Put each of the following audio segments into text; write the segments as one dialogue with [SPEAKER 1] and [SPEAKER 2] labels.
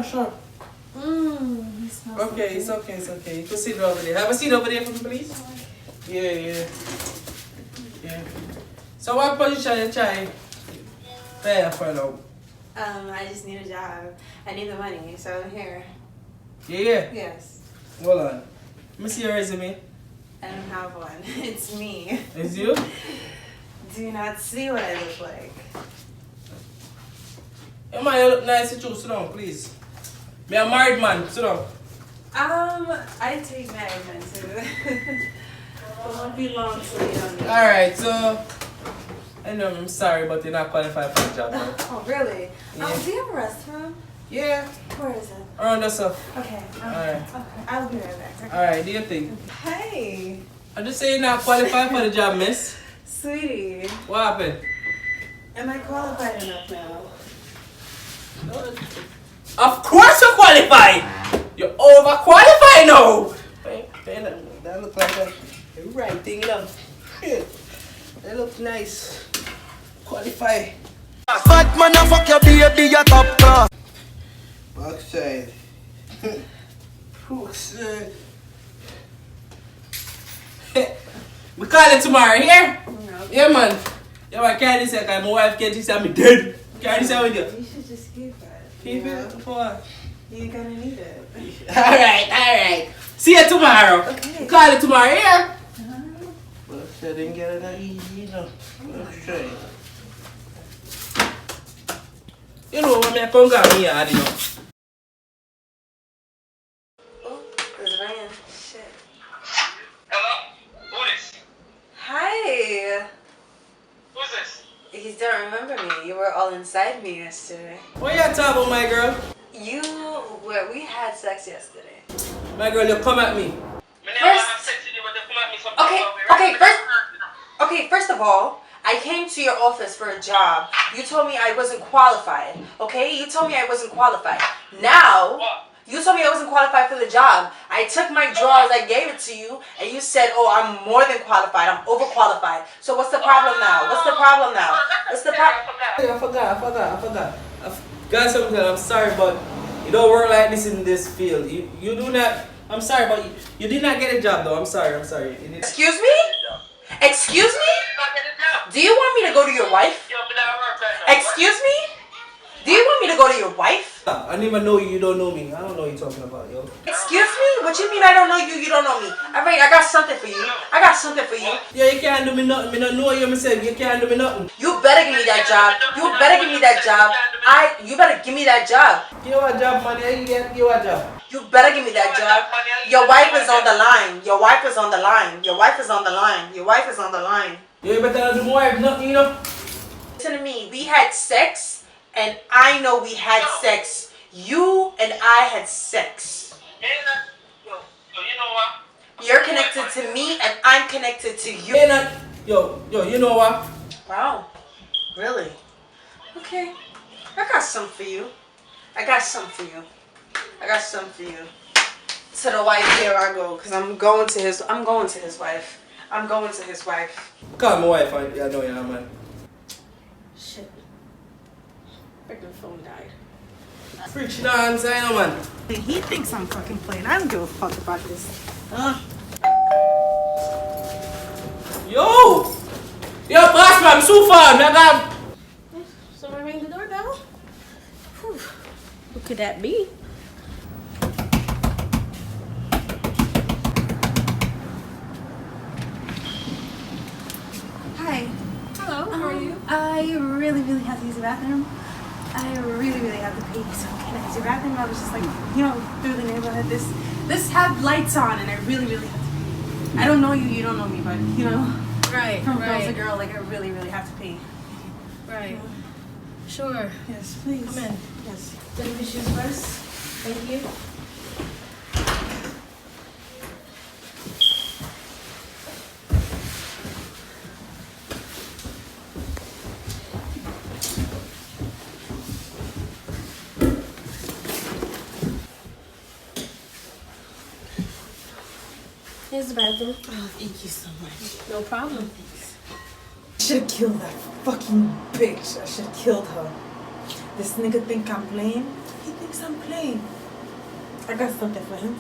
[SPEAKER 1] Sure.
[SPEAKER 2] He smells
[SPEAKER 1] Okay, it's okay. You can sit over there. Have a seat over there for me, please. Yeah. So what position you try there for now?
[SPEAKER 2] I just need a job. I need the money, so here.
[SPEAKER 1] Yeah.
[SPEAKER 2] Yes.
[SPEAKER 1] Hold on. Let me see your resume.
[SPEAKER 2] I don't have one. It's me.
[SPEAKER 1] It's you?
[SPEAKER 2] Do you not see what I look like?
[SPEAKER 1] Hey man, you look nice too. Sit down, please. Me a married man. Sit down.
[SPEAKER 2] I take married men too. It won't be long till you don't need.
[SPEAKER 1] Alright, so I know I'm sorry, but you're not qualified for the job. Right?
[SPEAKER 2] Oh, really?
[SPEAKER 1] Yeah.
[SPEAKER 2] Do you have a restroom?
[SPEAKER 1] Yeah.
[SPEAKER 2] Where is it?
[SPEAKER 1] Around the stuff.
[SPEAKER 2] Okay.
[SPEAKER 1] Alright.
[SPEAKER 2] Okay. I'll be right back. Okay.
[SPEAKER 1] Alright, do you think?
[SPEAKER 2] Hey,
[SPEAKER 1] I just say you're not qualified for the job, miss.
[SPEAKER 2] sweetie.
[SPEAKER 1] What happened?
[SPEAKER 2] Am I qualified enough now?
[SPEAKER 1] Of course you're qualified! You're overqualified now! That look like the right thing, you know. Shit. That looks nice. Qualify.
[SPEAKER 3] Fat man, I fuck your baby, your top class.
[SPEAKER 1] Backside. Backside. We call it tomorrow, here?
[SPEAKER 2] No.
[SPEAKER 1] Yeah, man. Yeah, man, carry this, because my wife can't say I'm dead. Carry this with you.
[SPEAKER 2] You should just keep it.
[SPEAKER 1] Keep it for what?
[SPEAKER 2] You're gonna need it.
[SPEAKER 1] Alright. See you tomorrow.
[SPEAKER 2] Okay.
[SPEAKER 1] Call it tomorrow, yeah? But I didn't get it that easy, you know. Okay. You know when I come down here, I don't know.
[SPEAKER 2] Oh, it's ringing. Shit.
[SPEAKER 4] Hello? Who is?
[SPEAKER 2] Hi.
[SPEAKER 4] Who's this?
[SPEAKER 2] You don't remember me. You were all inside me yesterday.
[SPEAKER 1] What you talking about, my girl?
[SPEAKER 2] We had sex yesterday.
[SPEAKER 1] My girl, you come at me.
[SPEAKER 4] Me never have sex with you, but they come at me something.
[SPEAKER 2] Okay, first of all, I came to your office for a job. You told me I wasn't qualified. Okay? You told me I wasn't qualified. Now,
[SPEAKER 4] What?
[SPEAKER 2] you told me I wasn't qualified for the job. I took my drawers, I gave it to you, and you said, oh, I'm more than qualified. I'm overqualified. So what's the problem now? What's the problem now? What's the problem?
[SPEAKER 1] I forgot. Got something. I'm sorry, but you don't work like this in this field. You do not. I'm sorry, but you did not get a job, though. I'm sorry. You didn't.
[SPEAKER 2] Excuse me? Excuse me? Do you want me to go to your wife? Excuse me? Do you want me to go to your wife?
[SPEAKER 1] I didn't even know you. You don't know me. I don't know what you're talking about, yo.
[SPEAKER 2] Excuse me? What you mean I don't know you? You don't know me. Alright, I got something for you.
[SPEAKER 1] Yeah, you can't do me nothing. Me don't know you myself. You can't do me nothing.
[SPEAKER 2] You better give me that job. You better give me that job. You better give me that job.
[SPEAKER 1] Give a job, man. You get a job.
[SPEAKER 2] You better give me that job. Your wife is on the line. Your wife is on the line. Your wife is on the line. Your wife is on the line.
[SPEAKER 1] You better not do more. Nothing, you know.
[SPEAKER 2] Listen to me. We had sex, and I know we had sex. You and I had sex.
[SPEAKER 4] Yo, you know what?
[SPEAKER 2] You're connected to me, and I'm connected to you.
[SPEAKER 1] Yo, you know what?
[SPEAKER 2] Wow. Really? Okay. I got some for you. To the wife, here I go, cause I'm going to his wife.
[SPEAKER 1] Call my wife. I know you, man.
[SPEAKER 2] Shit. Freaking phone died.
[SPEAKER 1] Freak, you know what I'm saying, man.
[SPEAKER 5] He thinks I'm fucking playing. I don't give a fuck about this.
[SPEAKER 1] Yo, boss man, I'm so far, man.
[SPEAKER 5] Someone ring the doorbell? Whew. Who could that be? Hi.
[SPEAKER 6] Hello, how are you?
[SPEAKER 5] I really have to use the bathroom. I really have to pee. So can I use the bathroom? I was just like, through the neighborhood. This had lights on, and I really have to pee. I don't know you. You don't know me, but
[SPEAKER 6] Right,
[SPEAKER 5] from girl to girl, like I really have to pee.
[SPEAKER 6] Right. Sure.
[SPEAKER 5] Yes, please.
[SPEAKER 6] Come in.
[SPEAKER 5] Yes.
[SPEAKER 6] Get the shoes first. Thank you. Here's the bathroom.
[SPEAKER 5] Oh, thank you so much.
[SPEAKER 6] No problem.
[SPEAKER 5] I should have killed that fucking bitch. I should have killed her. This nigga think I'm playing. He think Stop playing. I got something for him.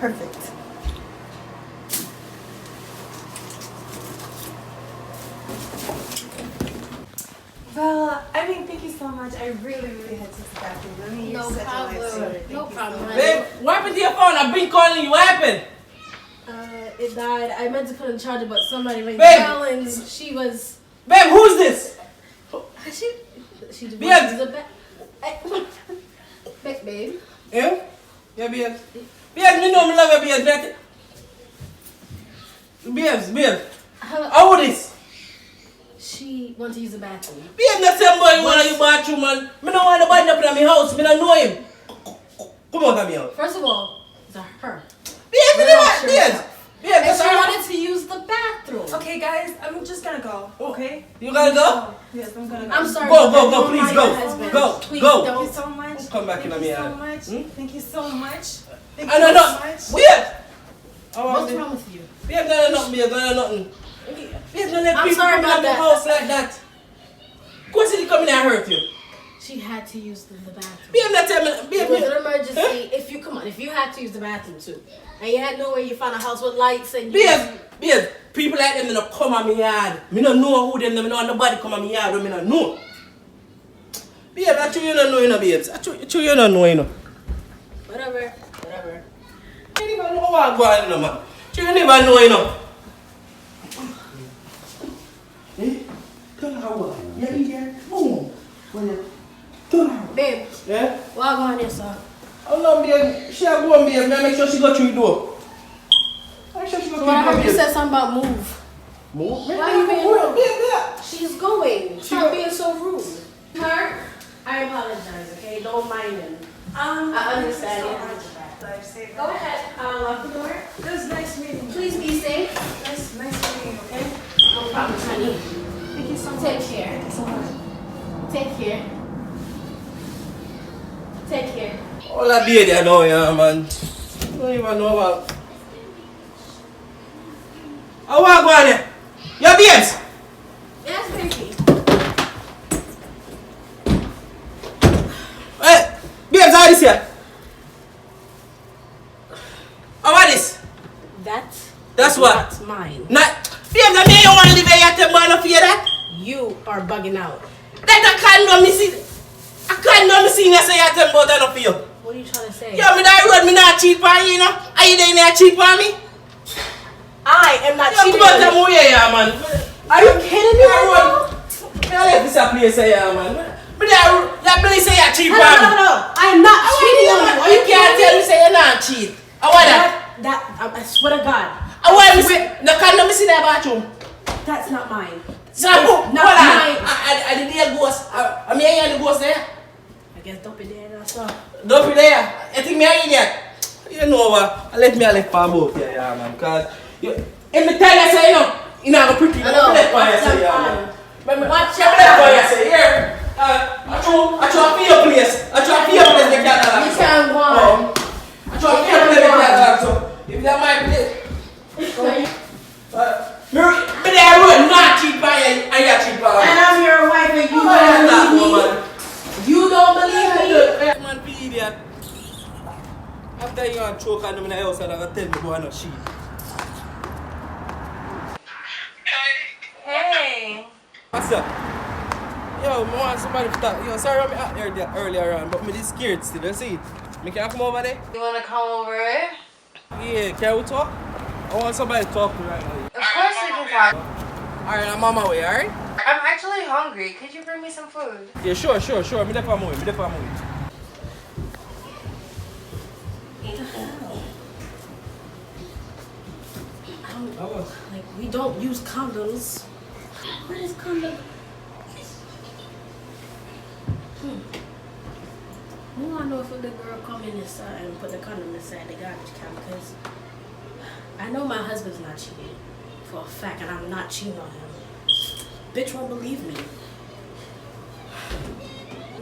[SPEAKER 5] Perfect. Well, I mean, thank you so much. I really, really had to stop you. I mean, you're
[SPEAKER 6] No
[SPEAKER 5] such a
[SPEAKER 6] problem.
[SPEAKER 5] lifesaver. Thank
[SPEAKER 6] No
[SPEAKER 5] you
[SPEAKER 6] problem.
[SPEAKER 5] so much.
[SPEAKER 1] Babe, what happened to your phone? I've been calling you. What happened?
[SPEAKER 6] It died. I meant to put it in charger, but somebody rang the
[SPEAKER 1] Babe.
[SPEAKER 6] bell and she was.
[SPEAKER 1] Babe, who's this?
[SPEAKER 6] She just
[SPEAKER 1] Babe.
[SPEAKER 6] wanted the babe.
[SPEAKER 1] Yeah? Yeah, babes. Babes, you know me love you, babes. That... Babes. How old is?
[SPEAKER 6] She wanted to use the bathroom.
[SPEAKER 1] Babes, not same boy you want to use bathroom, man. I don't want nobody up in my house. I don't know him. Come on, come here.
[SPEAKER 6] First of all, it's a her.
[SPEAKER 1] Babes, you know what? Babes. Babes,
[SPEAKER 6] And
[SPEAKER 1] that's
[SPEAKER 6] she
[SPEAKER 1] all
[SPEAKER 6] wanted to use the bathroom.
[SPEAKER 5] Okay, guys, I'm just gonna go. Okay?
[SPEAKER 1] You gotta go?
[SPEAKER 5] Yes, I'm gonna go.
[SPEAKER 6] I'm sorry.
[SPEAKER 1] Go,
[SPEAKER 6] but
[SPEAKER 1] go,
[SPEAKER 6] don't
[SPEAKER 1] please
[SPEAKER 6] mind
[SPEAKER 1] go.
[SPEAKER 6] my husband.
[SPEAKER 1] Go,
[SPEAKER 6] Please
[SPEAKER 1] go.
[SPEAKER 5] Thank you
[SPEAKER 6] don't.
[SPEAKER 5] so much.
[SPEAKER 1] Come back in
[SPEAKER 5] Thank
[SPEAKER 1] my
[SPEAKER 5] you so
[SPEAKER 1] hand.
[SPEAKER 5] much. Thank you so much. Thank
[SPEAKER 1] I
[SPEAKER 5] you
[SPEAKER 1] know
[SPEAKER 5] so
[SPEAKER 1] not.
[SPEAKER 5] much.
[SPEAKER 1] Babes.
[SPEAKER 6] What's wrong with you?
[SPEAKER 1] Babes, no, nothing. Babes, no, nothing. Babes, don't let
[SPEAKER 6] I'm
[SPEAKER 1] people
[SPEAKER 6] sorry
[SPEAKER 1] come
[SPEAKER 6] about
[SPEAKER 1] in the
[SPEAKER 6] that.
[SPEAKER 1] house like that. Go see they come in and hurt you.
[SPEAKER 6] She had to use the bathroom.
[SPEAKER 1] Babes, not tell me.
[SPEAKER 6] It was
[SPEAKER 1] Babes,
[SPEAKER 6] an emergency. If you had to use the bathroom too, and you had nowhere, you found a house with lights and you.
[SPEAKER 1] babes, people like them, they don't come on me yard. Me don't know who them, me don't want nobody come on me yard when me don't know. Babes, that's true you don't know, you know, babes. That's true you don't know, you know.
[SPEAKER 6] Whatever.
[SPEAKER 1] I don't even know what I'm going on, man. You don't even know, you know. Eh? Tell her what? Yeah, yeah. Boom. Tell her.
[SPEAKER 6] Babe,
[SPEAKER 1] Yeah?
[SPEAKER 6] what go on here, sir?
[SPEAKER 1] How long, babe? She a go on, babe. Make sure she go through the door. Make sure she go
[SPEAKER 6] So
[SPEAKER 1] through
[SPEAKER 6] I
[SPEAKER 1] the door,
[SPEAKER 6] heard you
[SPEAKER 1] babe.
[SPEAKER 6] said something about move.
[SPEAKER 1] Move?
[SPEAKER 6] Why you being
[SPEAKER 1] rude? Babe.
[SPEAKER 6] She's going.
[SPEAKER 1] She
[SPEAKER 6] Stop
[SPEAKER 1] go-
[SPEAKER 6] being so rude. Her, I apologize, okay? Don't mind him. I understand
[SPEAKER 5] So
[SPEAKER 6] it.
[SPEAKER 5] much. Lifesaver.
[SPEAKER 6] Go ahead. I'll lock the door.
[SPEAKER 5] It was nice meeting you.
[SPEAKER 6] Please be safe.
[SPEAKER 5] Nice meeting you, okay?
[SPEAKER 6] No problem, honey.
[SPEAKER 5] Thank you so much.
[SPEAKER 6] Take care.
[SPEAKER 5] Thank you so much.
[SPEAKER 6] Take care. Take care.
[SPEAKER 1] All that baby I know, yeah, man. Don't even know about. How are you going there? Your babes?
[SPEAKER 6] Yes, baby.
[SPEAKER 1] Hey, babes, how is this? How are this?
[SPEAKER 6] That's
[SPEAKER 1] what?
[SPEAKER 6] Not mine.
[SPEAKER 1] Not. Babes, I mean you want to live here, you tell me no fear that?
[SPEAKER 6] You are bugging out.
[SPEAKER 1] That I can't know me see. I can't know me see you say you tell me about that no fear.
[SPEAKER 6] What are you trying to say?
[SPEAKER 1] Yeah, me that road, me not cheat on you, you know? Are you there cheat on me?
[SPEAKER 6] I am not
[SPEAKER 1] Yeah,
[SPEAKER 6] cheating
[SPEAKER 1] come on,
[SPEAKER 6] on
[SPEAKER 1] tell
[SPEAKER 6] you.
[SPEAKER 1] me where you are, man.
[SPEAKER 6] Are you kidding me
[SPEAKER 1] Yeah,
[SPEAKER 6] right
[SPEAKER 1] road.
[SPEAKER 6] now?
[SPEAKER 1] I left this a place here, man. But that Billy say you cheat
[SPEAKER 6] No,
[SPEAKER 1] on me.
[SPEAKER 6] no. I am not cheating on you. Are you
[SPEAKER 1] You can't
[SPEAKER 6] kidding
[SPEAKER 1] tell
[SPEAKER 6] me?
[SPEAKER 1] me say you not cheat. I want that.
[SPEAKER 6] I swear to God.
[SPEAKER 1] I want me say, no can me see that bathroom.
[SPEAKER 6] That's not mine.
[SPEAKER 1] So,
[SPEAKER 6] It's
[SPEAKER 1] hold on.
[SPEAKER 6] not mine.
[SPEAKER 1] I did hear ghost. I mean, I hear the ghost there.
[SPEAKER 6] I guess don't be there. That's all.
[SPEAKER 1] Don't be there. I think me I in yet. You know what? Let me let for both here, yeah, man. Cause you, every time I say, you know, I'm pretty.
[SPEAKER 6] I know.
[SPEAKER 1] Let for you
[SPEAKER 6] Watch
[SPEAKER 1] say,
[SPEAKER 6] your
[SPEAKER 1] yeah,
[SPEAKER 6] fun.
[SPEAKER 1] man.
[SPEAKER 6] Watch
[SPEAKER 1] Let
[SPEAKER 6] your
[SPEAKER 1] for
[SPEAKER 6] fun.
[SPEAKER 1] you say, here. I try for your place. I try for your place. They can't
[SPEAKER 6] You can't go on.
[SPEAKER 1] I try for your place. They can't so if that might be it. Me there road not cheap by you, and you cheap by
[SPEAKER 6] And
[SPEAKER 1] me.
[SPEAKER 6] I'm your wife and you
[SPEAKER 1] Oh,
[SPEAKER 6] don't
[SPEAKER 1] that
[SPEAKER 6] believe me.
[SPEAKER 1] woman.
[SPEAKER 6] You don't believe me.
[SPEAKER 1] Man, be idiot. After you want to choke on them in the house, I'm going to tell me go on a sheet.
[SPEAKER 2] Hey.
[SPEAKER 1] What's up? Yo, I want somebody to talk. Yo, sorry I'm out there earlier on, but I'm just scared still. You see? Me can I come over there?
[SPEAKER 2] You wanna come over?
[SPEAKER 1] Yeah, can we talk? I want somebody to talk to right now.
[SPEAKER 2] Of course we can talk.
[SPEAKER 1] Alright, I'm on my way, alright?
[SPEAKER 2] I'm actually hungry. Could you bring me some food?
[SPEAKER 1] Yeah, sure. Me there for a moment.
[SPEAKER 6] Like, we don't use condoms. What is condom? I want to know if a little girl come in inside and put the condom inside the garbage can, because I know my husband's not cheating for a fact, and I'm not cheating on him. Bitch won't believe me.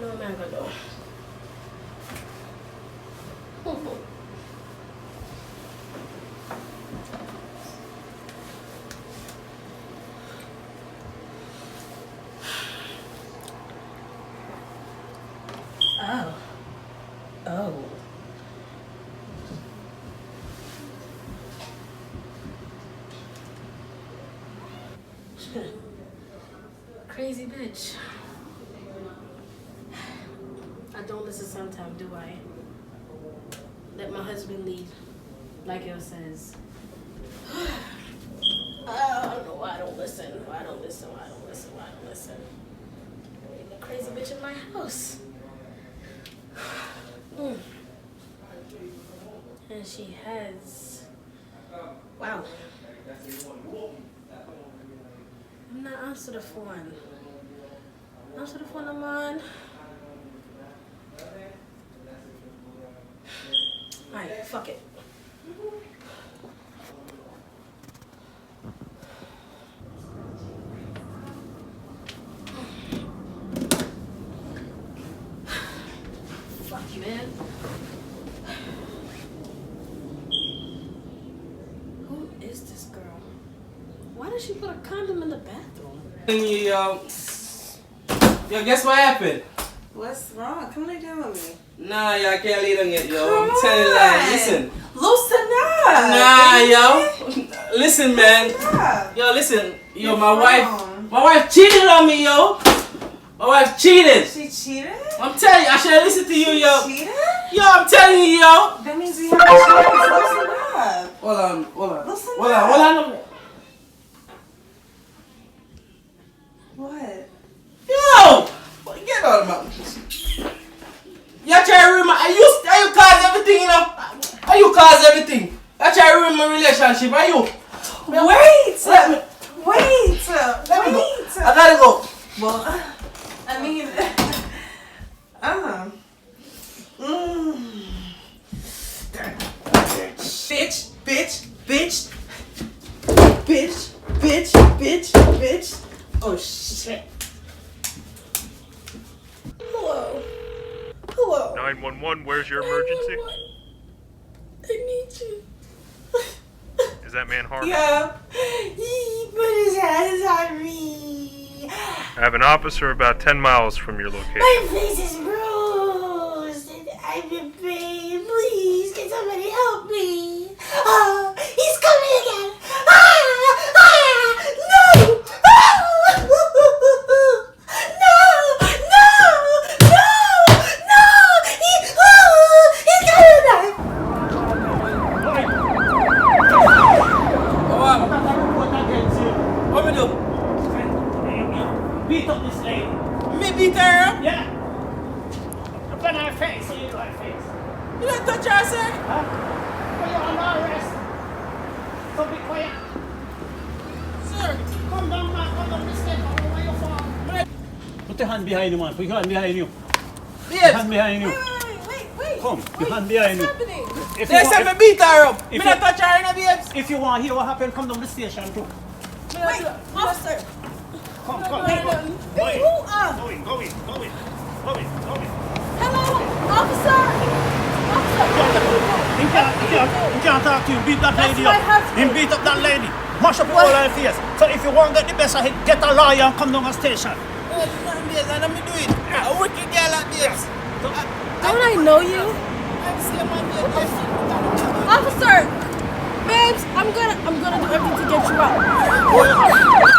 [SPEAKER 6] No, I'm not gonna do. Oh. Crazy bitch. I don't listen sometimes, do I? Let my husband lead, like it says. I don't know why I don't listen. Why I don't listen. The crazy bitch in my house. And she has. Wow. I'm not answer the phone. Answer the phone, I'm on. Alright, fuck it. Fuck you, man. Who is this girl? Why did she put a condom in the bathroom?
[SPEAKER 1] Yo, guess what happened?
[SPEAKER 2] What's wrong? Come lay down with me.
[SPEAKER 1] Nah, yo, I can't lay down yet, yo. I'm telling you, like, listen.
[SPEAKER 2] Loosen up.
[SPEAKER 1] Nah, yo. Listen, man. Yo, listen. Yo, my wife cheated on me, yo. My wife cheated.
[SPEAKER 2] She cheated?
[SPEAKER 1] I'm telling you, I should listen to you, yo.
[SPEAKER 2] Cheated?
[SPEAKER 1] Yo, I'm telling you, yo.
[SPEAKER 2] That means we have to loosen up.
[SPEAKER 1] Hold on.
[SPEAKER 2] Listen
[SPEAKER 1] Hold
[SPEAKER 2] up.
[SPEAKER 1] on.
[SPEAKER 2] What?
[SPEAKER 1] Yo! Get out of my... You try to ruin my... You cause everything, you know? You cause everything? You try to ruin my relationship, are you?
[SPEAKER 2] Wait!
[SPEAKER 1] Let me go. I gotta go.
[SPEAKER 2] Well, I mean... Bitch. Oh, shit. Hello.
[SPEAKER 7] 911, where's your emergency?
[SPEAKER 6] I need you.
[SPEAKER 7] Is that man harmed?
[SPEAKER 2] Yeah. He put his hands on me.
[SPEAKER 7] I have an officer about 10 miles from your location.
[SPEAKER 6] My face is bruised and I'm in pain. Please, can somebody help me? Oh, he's coming again. No!
[SPEAKER 1] What me do?
[SPEAKER 8] Beat up this lady.
[SPEAKER 1] Me beat her up?
[SPEAKER 8] Yeah. Up on her face. You do her face.
[SPEAKER 1] You don't touch her, sir?
[SPEAKER 8] Huh? Well, you're under arrest. So be quiet.
[SPEAKER 1] Sir.
[SPEAKER 8] Come down, man. Come down this step. Where you fall? Put your hand behind you, man. Put your hand behind you.
[SPEAKER 1] Yes.
[SPEAKER 8] Your hand behind you.
[SPEAKER 2] Wait.
[SPEAKER 8] Come. Your hand behind you. If
[SPEAKER 1] They
[SPEAKER 8] you
[SPEAKER 1] said
[SPEAKER 8] want,
[SPEAKER 1] me beat her up. Me
[SPEAKER 8] if
[SPEAKER 1] not
[SPEAKER 8] you-
[SPEAKER 1] touch her, babes.
[SPEAKER 8] if you want to hear what happened, come down the station too.
[SPEAKER 2] Wait, officer.
[SPEAKER 8] Come.
[SPEAKER 2] Who
[SPEAKER 8] Go in.
[SPEAKER 2] Hello, officer.
[SPEAKER 8] He can't talk to you. Beat that lady
[SPEAKER 2] my
[SPEAKER 8] up.
[SPEAKER 2] husband.
[SPEAKER 8] He beat up that lady. Mash up all her face. So if you want to get the best of it, get a lawyer and come down the station.
[SPEAKER 1] Let me do it. A wicked girl like babes.
[SPEAKER 6] Don't I know you? Officer! Babes, I'm gonna do everything to get you out.